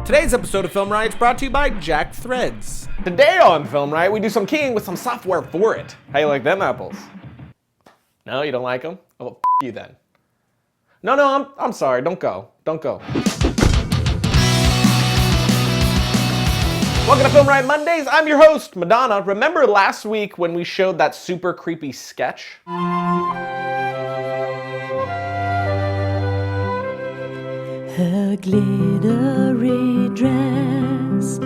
Today's episode of FilmRiot is brought to you by Jack Threads. Today on FilmRiot, we do some keying with some software for it. How you like them apples? No, you don't like them? Oh, well, f you then. No, I'm sorry. Don't go. Don't go. Welcome to FilmRiot Mondays. I'm your host, Madonna. Remember last week when we showed that super creepy sketch? Her glittery dress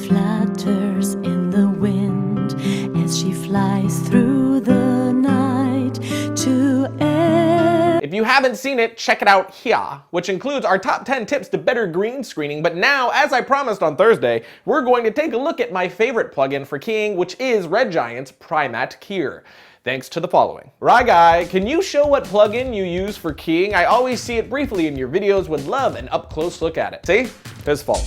flutters in the wind as she flies through the night to end. If you haven't seen it, check it out here, which includes our top 10 tips to better green screening. But now, as I promised on Thursday, we're going to take a look at my favorite plugin for keying, which is Red Giant's Primatte Keyer. Thanks to the following. Right guy, can you show what plugin you use for keying? I always see it briefly in your videos, would love an up-close look at it. See? His fault.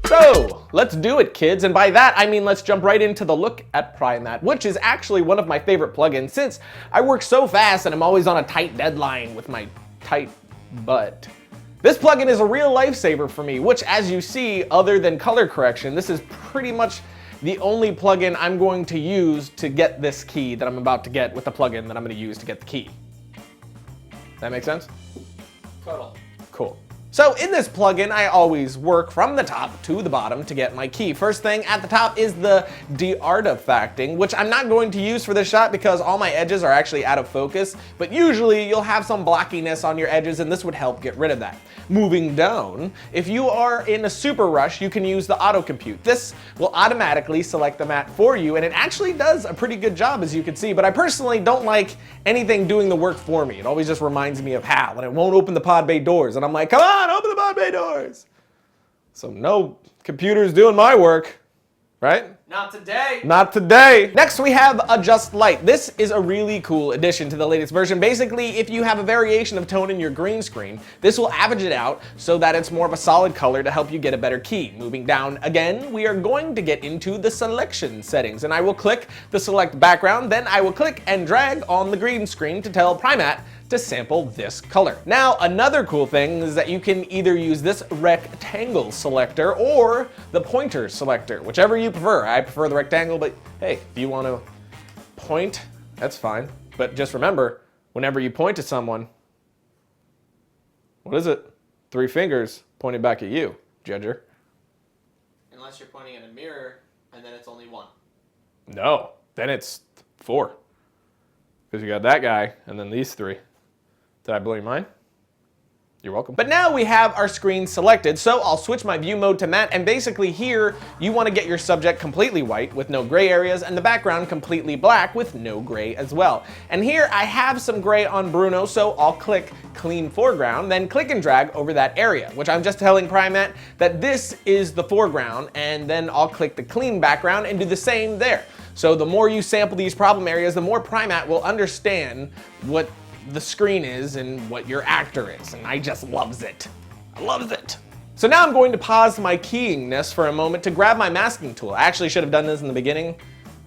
So, let's do it, kids. And by that, I mean let's jump right into the look at Primatte, which is actually one of my favorite plugins since I work so fast and I'm always on a tight deadline with my tight butt. This plugin is a real lifesaver for me, which as you see, other than color correction, this is pretty much the only plugin I'm going to use to get this key that I'm about to get with the plugin that I'm going to use to get the key. That make sense? Total. Cool. So in this plugin, I always work from the top to the bottom to get my key. First thing at the top is the de-artifacting, which I'm not going to use for this shot because all my edges are actually out of focus, but usually you'll have some blockiness on your edges and this would help get rid of that. Moving down, if you are in a super rush, you can use the auto compute. This will automatically select the matte for you and it actually does a pretty good job as you can see, but I personally don't like anything doing the work for me. It always just reminds me of Hal and it won't open the pod bay doors and I'm like, come on, open the pod bay doors. So no computer's doing my work, right? Not today. Not today. Next we have Adjust Light. This is a really cool addition to the latest version. Basically, if you have a variation of tone in your green screen, this will average it out so that it's more of a solid color to help you get a better key. Moving down again, we are going to get into the selection settings and I will click the select background, then I will click and drag on the green screen to tell Primatte to sample this color. Now, another cool thing is that you can either use this rectangle selector or the pointer selector, whichever you prefer. I prefer the rectangle, but hey, if you want to point, that's fine. But just remember, whenever you point to someone, what is it? 3 fingers pointing back at you, judger. Unless you're pointing at a mirror, and then it's only 1. No, then it's 4. Because you got that guy, and then these 3. Did I blow your mind? You're welcome. But now we have our screen selected, so I'll switch my view mode to matte, and basically here, you want to get your subject completely white with no gray areas, and the background completely black with no gray as well. And here I have some gray on Bruno, so I'll click Clean Foreground, then click and drag over that area, which I'm just telling Primatte that this is the foreground, and then I'll click the Clean Background and do the same there. So the more you sample these problem areas, the more Primatte will understand what the screen is and what your actor is, and I just loves it. I loves it. So now I'm going to pause my keyingness for a moment to grab my masking tool. I actually should have done this in the beginning,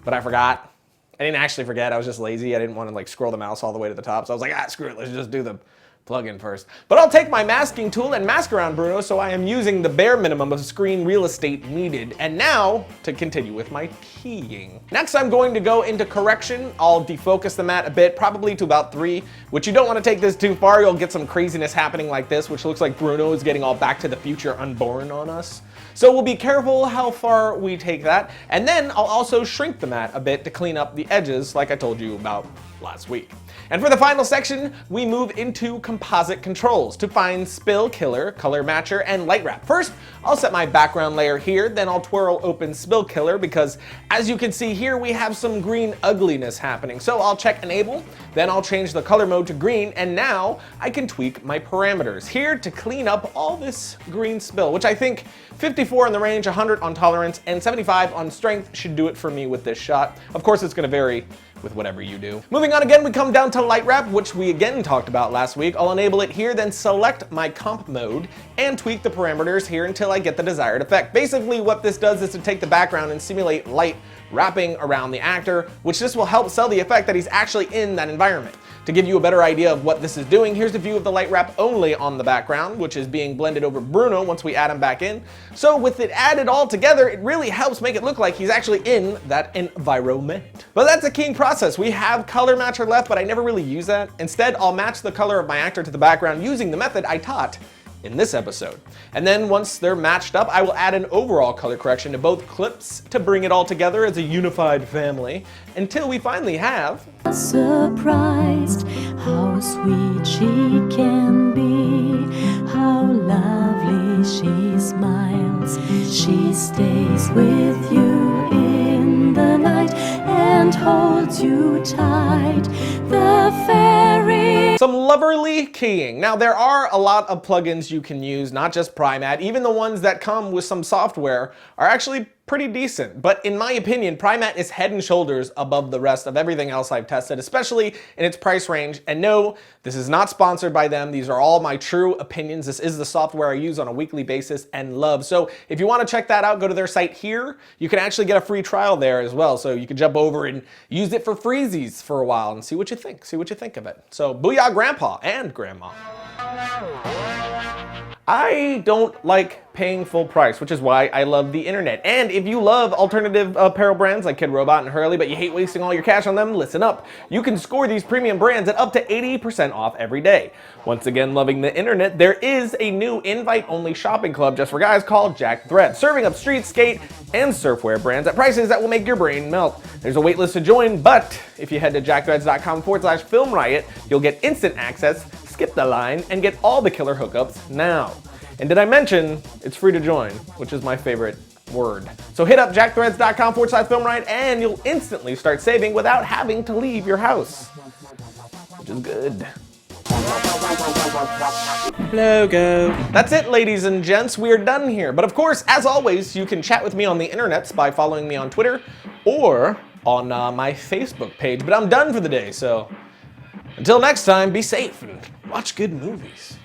but I forgot. I didn't actually forget, I was just lazy. I didn't want to like scroll the mouse all the way to the top, so I was like, screw it, let's just do the plugin first. But I'll take my masking tool and mask around Bruno, so I am using the bare minimum of screen real estate needed. And now to continue with my keying. Next I'm going to go into correction. I'll defocus the matte a bit, probably to about 3, which you don't want to take this too far. You'll get some craziness happening like this, which looks like Bruno is getting all Back to the Future Unborn on us. So we'll be careful how far we take that. And then I'll also shrink the matte a bit to clean up the edges like I told you about last week. And for the final section, we move into composite controls to find spill killer, color matcher, and light wrap. First, I'll set my background layer here, then I'll twirl open spill killer because as you can see here, we have some green ugliness happening. So I'll check enable, then I'll change the color mode to green, and now I can tweak my parameters here to clean up all this green spill, which I think 54 in the range, 100 on tolerance, and 75 on strength should do it for me with this shot. Of course, it's gonna vary with whatever you do. Moving on again, we come down to light wrap, which we again talked about last week. I'll enable it here, then select my comp mode and tweak the parameters here until I get the desired effect. Basically what this does is to take the background and simulate light wrapping around the actor, which this will help sell the effect that he's actually in that environment. To give you a better idea of what this is doing, here's a view of the light wrap only on the background, which is being blended over Bruno once we add him back in. So with it added all together, it really helps make it look like he's actually in that environment. But that's a keying process. We have color matcher left, but I never really use that. Instead, I'll match the color of my actor to the background using the method I taught in this episode. And then once they're matched up, I will add an overall color correction to both clips to bring it all together as a unified family until we finally have Surprised how sweet she can be, how lovely she smiles. She stays with you in the night and holds you tight. The fairy. some loverly keying. Now there are a lot of plugins you can use, not just Primatte. Even the ones that come with some software are actually pretty decent, but in my opinion, Primatte is head and shoulders above the rest of everything else I've tested, especially in its price range. And no, this is not sponsored by them. These are all my true opinions. This is the software I use on a weekly basis and love. So if you want to check that out, go to their site here. You can actually get a free trial there as well. So you can jump over and use it for freezies for a while and see what you think. See what you think of it. So booyah, Grandpa and Grandma. I don't like paying full price, which is why I love the internet. And if you love alternative apparel brands like Kid Robot and Hurley, but you hate wasting all your cash on them, listen up. You can score these premium brands at up to 80% off every day. Once again, loving the internet, there is a new invite-only shopping club just for guys called Jack Thread, serving up street, skate, and surfwear brands at prices that will make your brain melt. There's a waitlist to join, but if you head to jackthreads.com/FilmRiot, you'll get instant access, skip the line, and get all the killer hookups now. And did I mention it's free to join, which is my favorite word. So hit up jackthreads.com/FilmRiot and you'll instantly start saving without having to leave your house, which is good. Logo. That's it, ladies and gents. We are done here. But of course, as always, you can chat with me on the internets by following me on Twitter or on my Facebook page. But I'm done for the day, so until next time, be safe and watch good movies.